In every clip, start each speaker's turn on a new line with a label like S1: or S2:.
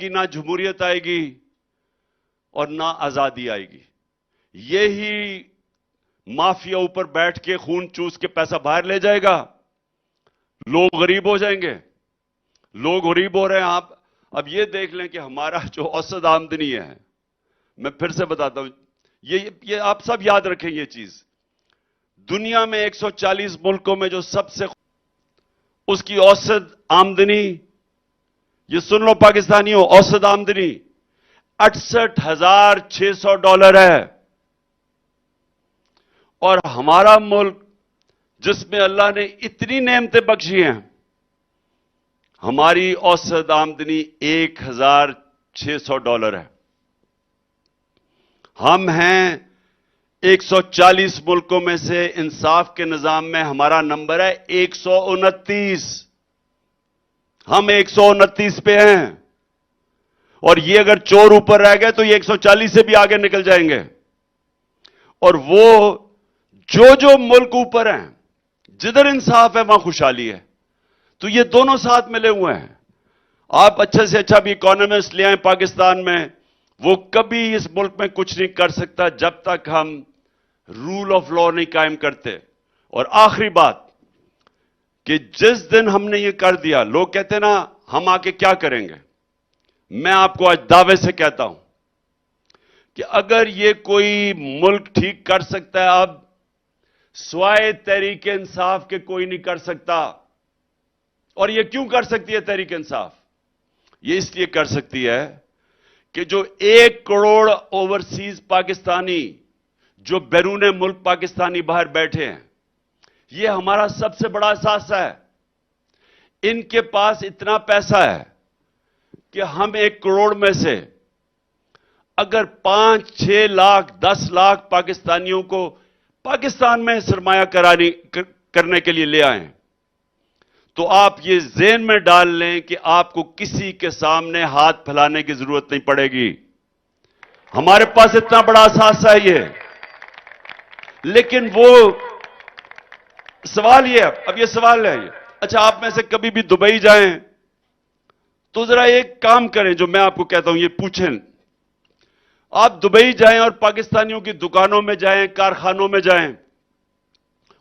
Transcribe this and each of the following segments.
S1: कि ना जमहूरियत आएगी और ना आजादी आएगी। यही माफिया ऊपर बैठ के खून चूस के पैसा बाहर ले जाएगा, लोग गरीब हो जाएंगे। लोग गरीब हो रहे हैं। आप अब ये देख लें कि हमारा जो औसत आमदनी है, मैं फिर से बताता हूं, ये आप सब याद रखें ये चीज। दुनिया में 140 मुल्कों में जो सबसे उसकी औसत आमदनी, ये सुन लो पाकिस्तानियों, औसत आमदनी $68,600 है। और हमारा मुल्क जिसमें अल्लाह ने इतनी नेमतें बख्शी हैं, हमारी औसत आमदनी $1,600 है। हम हैं 140 मुल्कों में से, इंसाफ के निजाम में हमारा नंबर है 129। हम 129 पे हैं। और ये अगर चोर ऊपर रह गए तो ये 140 से भी आगे निकल जाएंगे। और वो जो जो मुल्क ऊपर हैं, जिधर इंसाफ है वहां खुशहाली है। तो ये दोनों साथ मिले हुए हैं। आप अच्छे से अच्छा भी इकोनॉमिस्ट ले आए पाकिस्तान में, वो कभी इस मुल्क में कुछ नहीं कर सकता जब तक हम रूल ऑफ लॉ नहीं कायम करते। और आखिरी बात कि जिस दिन हमने ये कर दिया, लोग कहते हैं ना हम आके क्या करेंगे, मैं आपको आज दावे से कहता हूं कि अगर ये कोई मुल्क ठीक कर सकता है, अब स्वाय तहरीक इंसाफ के कोई नहीं कर सकता। और ये क्यों कर सकती है तहरीक इंसाफ? ये इसलिए कर सकती है कि जो 1 करोड़ ओवरसीज पाकिस्तानी, जो बैरून मुल्क पाकिस्तानी बाहर बैठे हैं, ये हमारा सबसे बड़ा असासा है। इनके पास इतना पैसा है कि हम 1 करोड़ में से अगर 5, 6 लाख, 10 लाख पाकिस्तानियों को पाकिस्तान में सरमाया करने के लिए ले आए, तो आप ये ज़हन में डाल लें कि आपको किसी के सामने हाथ फैलाने की जरूरत नहीं पड़ेगी। हमारे पास इतना बड़ा असासा है ये। लेकिन वो सवाल ये, अब ये सवाल है ये, अच्छा आप में से कभी भी दुबई जाएं तो जरा एक काम करें जो मैं आपको कहता हूं, ये पूछें। आप दुबई जाएं और पाकिस्तानियों की दुकानों में जाएं, कारखानों में जाएं,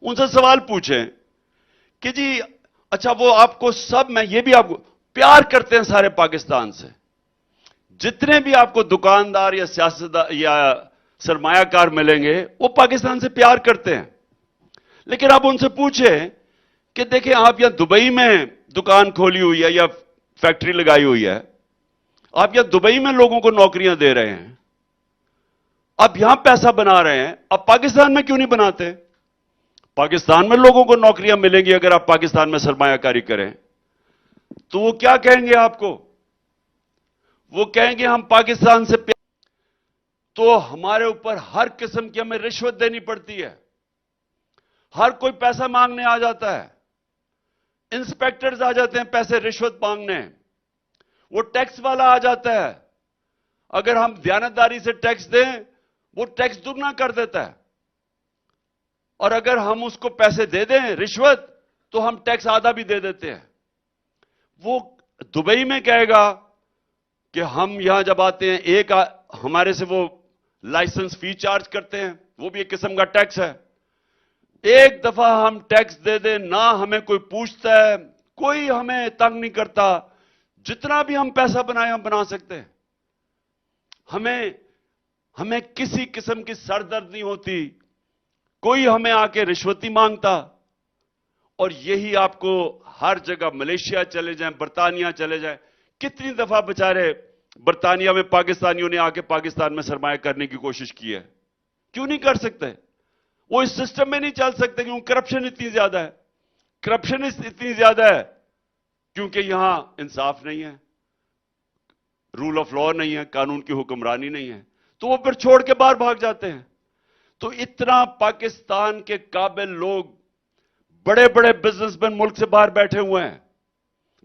S1: उनसे सवाल पूछें कि जी अच्छा वो आपको सब, मैं ये भी आपको प्यार करते हैं सारे पाकिस्तान से। जितने भी आपको दुकानदार या सियासतदार या सरमायाकार मिलेंगे वो पाकिस्तान से प्यार करते हैं। लेकिन आप उनसे पूछें कि देखिए आप यहां दुबई में दुकान खोली हुई है या फैक्ट्री लगाई हुई है, आप यहां दुबई में लोगों को नौकरियां दे रहे हैं, आप यहां पैसा बना रहे हैं, आप पाकिस्तान में क्यों नहीं बनाते? पाकिस्तान में लोगों को नौकरियां मिलेंगी अगर आप पाकिस्तान में सरमायाकारी करें। तो वो क्या कहेंगे आपको? वो कहेंगे हम पाकिस्तान से तो हमारे ऊपर हर किस्म की हमें रिश्वत देनी पड़ती है। हर कोई पैसा मांगने आ जाता है, इंस्पेक्टर्स आ जाते हैं पैसे रिश्वत मांगने, वो टैक्स वाला आ जाता है, अगर हम दयानतदारी से टैक्स दें वो टैक्स दुगना कर देता है, और अगर हम उसको पैसे दे दें रिश्वत तो हम टैक्स आधा भी दे देते हैं। वो दुबई में कहेगा कि हम यहां जब आते हैं हमारे से वो लाइसेंस फी चार्ज करते हैं, वो भी एक किस्म का टैक्स है। एक दफा हम टैक्स दे दें ना हमें कोई पूछता है, कोई हमें तंग नहीं करता, जितना भी हम पैसा बनाए हम बना सकते हैं। हमें किसी किस्म की सरदर्द नहीं होती, कोई हमें आके रिश्वत नहीं मांगता। और यही आपको हर जगह, मलेशिया चले जाएं, बर्तानिया चले जाएं, कितनी दफा बेचारे बर्तानिया में पाकिस्तानियों ने आके पाकिस्तान में सरमाया करने की कोशिश की है। क्यों नहीं कर सकते? वो इस सिस्टम में नहीं चल सकते क्योंकि करप्शन इतनी ज्यादा है। करप्शन इतनी ज्यादा है क्योंकि यहां इंसाफ नहीं है, रूल ऑफ लॉ नहीं है, कानून की हुक्मरानी नहीं है, तो वो फिर छोड़ के बाहर भाग जाते हैं। तो इतना पाकिस्तान के काबिल लोग, बड़े बड़े बिजनेसमैन मुल्क से बाहर बैठे हुए हैं,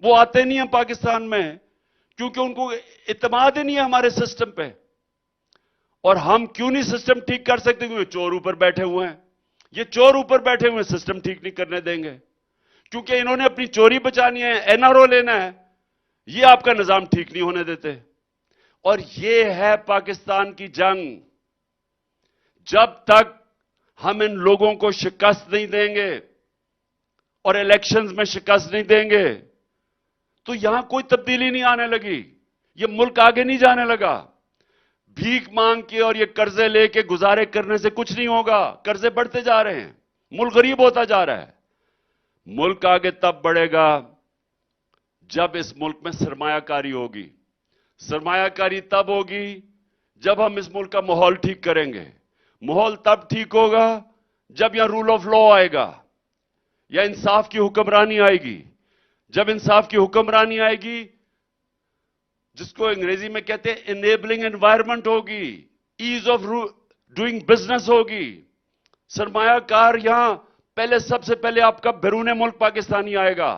S1: वो आते नहीं हैं पाकिस्तान में क्योंकि उनको इत्मीनान ही नहीं है हमारे सिस्टम पे। और हम क्यों नहीं सिस्टम ठीक कर सकते? क्योंकि चोर ऊपर बैठे हुए हैं। ये चोर ऊपर बैठे हुए सिस्टम ठीक नहीं करने देंगे, क्योंकि इन्होंने अपनी चोरी बचानी है, एनआरओ लेना है। ये आपका निजाम ठीक नहीं होने देते। और ये है पाकिस्तान की जंग। जब तक हम इन लोगों को शिकस्त नहीं देंगे और इलेक्शंस में शिकस्त नहीं देंगे तो यहां कोई तब्दीली नहीं आने लगी। ये मुल्क आगे नहीं जाने लगा। भीख मांग के और ये कर्जे लेके गुजारे करने से कुछ नहीं होगा। कर्जे बढ़ते जा रहे हैं, मुल्क गरीब होता जा रहा है। मुल्क आगे तब बढ़ेगा जब इस मुल्क में सरमायाकारी होगी। सरमायाकारी तब होगी जब हम इस मुल्क का माहौल ठीक करेंगे। माहौल तब ठीक होगा जब यहां रूल ऑफ लॉ आएगा या इंसाफ की हुक्मरानी आएगी। जब इंसाफ की हुक्मरानी आएगी, जिसको अंग्रेजी में कहते हैं इनेबलिंग एनवायरनमेंट होगी, ईज ऑफ डूइंग बिजनेस होगी। सरमायाकार यहां पहले, सबसे पहले आपका बैरून मुल्क पाकिस्तानी आएगा।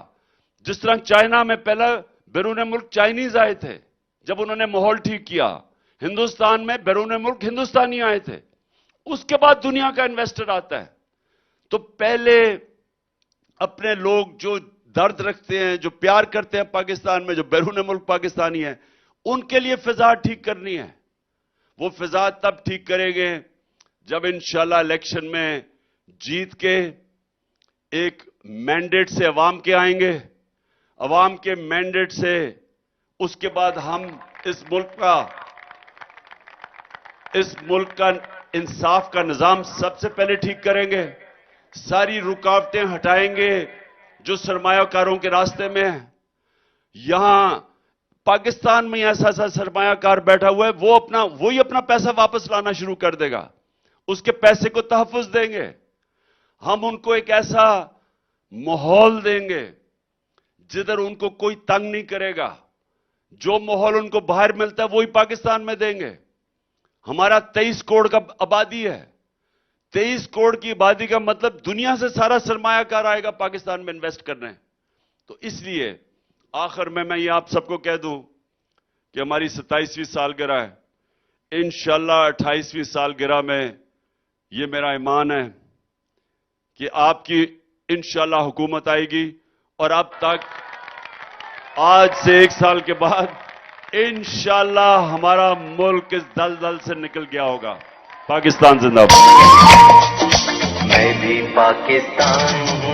S1: जिस तरह चाइना में पहला बैरून मुल्क चाइनीज आए थे जब उन्होंने माहौल ठीक किया। हिंदुस्तान में बैरून मुल्क हिंदुस्तानी आए थे। उसके बाद दुनिया का इन्वेस्टर आता है। तो पहले अपने लोग जो दर्द रखते हैं, जो प्यार करते हैं पाकिस्तान में, जो बैरून मुल्क पाकिस्तानी हैं, उनके लिए फिजा ठीक करनी है। वो फिजा तब ठीक करेंगे जब इंशाल्लाह इलेक्शन में जीत के एक मैंडेट से अवाम के आएंगे। अवाम के मैंडेट से उसके बाद हम इस मुल्क का इंसाफ का निजाम सबसे पहले ठीक करेंगे। सारी रुकावटें हटाएंगे जो सरमायाकारों के रास्ते में है। यहां पाकिस्तान में ऐसा सरमायाकार बैठा हुआ है, वही अपना पैसा वापस लाना शुरू कर देगा। उसके पैसे को तहफ्फुज देंगे। हम उनको एक ऐसा माहौल देंगे जिधर उनको कोई तंग नहीं करेगा। जो माहौल उनको बाहर मिलता है वही पाकिस्तान में देंगे। हमारा 23 करोड़ का आबादी है। 23 करोड़ की आबादी का मतलब दुनिया से सारा सरमायाकार आएगा पाकिस्तान में इन्वेस्ट करने। तो इसलिए आखिर में मैं ये आप सबको कह दूं कि हमारी 27वीं सालगिरह है। इंशाल्लाह 28वीं सालगिरह में ये मेरा ईमान है कि आपकी इंशाल्लाह हुकूमत आएगी। और अब तक आज से 1 साल के बाद इंशाल्लाह हमारा मुल्क इस दलदल से निकल गया होगा। पाकिस्तान जिंदाबाद।
S2: मैं भी पाकिस्तान हूँ।